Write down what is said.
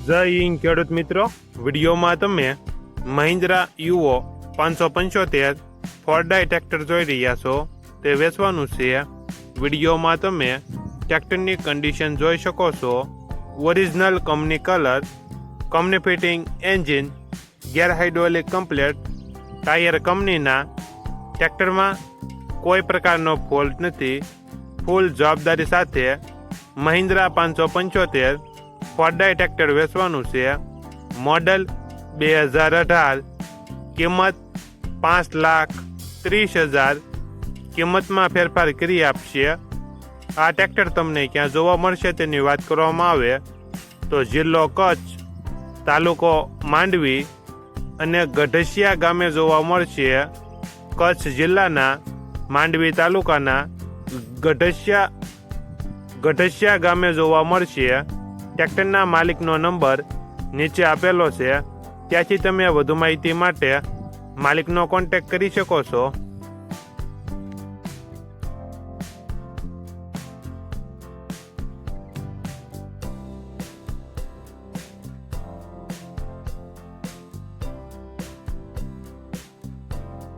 જય હિન્દ ખેડૂત મિત્રો, વિડીયોમાં તમે મહિન્દ્રા યુઓ 575 ફોર્ડાઈ ટ્રેક્ટર જોઈ રહ્યા છો. તે વેચવાનું છે. વિડીયોમાં તમે ટ્રેક્ટરની કન્ડિશન જોઈ શકો છો. Original company colour, company fitting engine, gear hydraulic complete, tyre કંપનીના. ટ્રેક્ટરમાં કોઈ પ્રકારનો ફોલ્ટ નથી. ફૂલ જવાબદારી સાથે મહિન્દ્રા 575 ફોર્ડાઈ ટ્રેક્ટર વેચવાનું છે. મોડલ 2018, કિંમત 5,30,000. કિંમતમાં ફેરફાર કરી આપશે. આ ટ્રેક્ટર તમને ક્યાં જોવા મળશે તેની વાત કરવામાં આવે તો જિલ્લો કચ્છ, તાલુકો માંડવી અને ગઢસિયા ગામે જોવા મળશે. કચ્છ જિલ્લાના માંડવી તાલુકાના ગઢસિયા ગામે જોવા મળશે. ટ્રેક્ટરના માલિકનો નંબર નીચે આપેલો છે. ત્યાંથી તમે વધુ માહિતી માટે માલિકનો કોન્ટેક્ટ કરી શકો છો.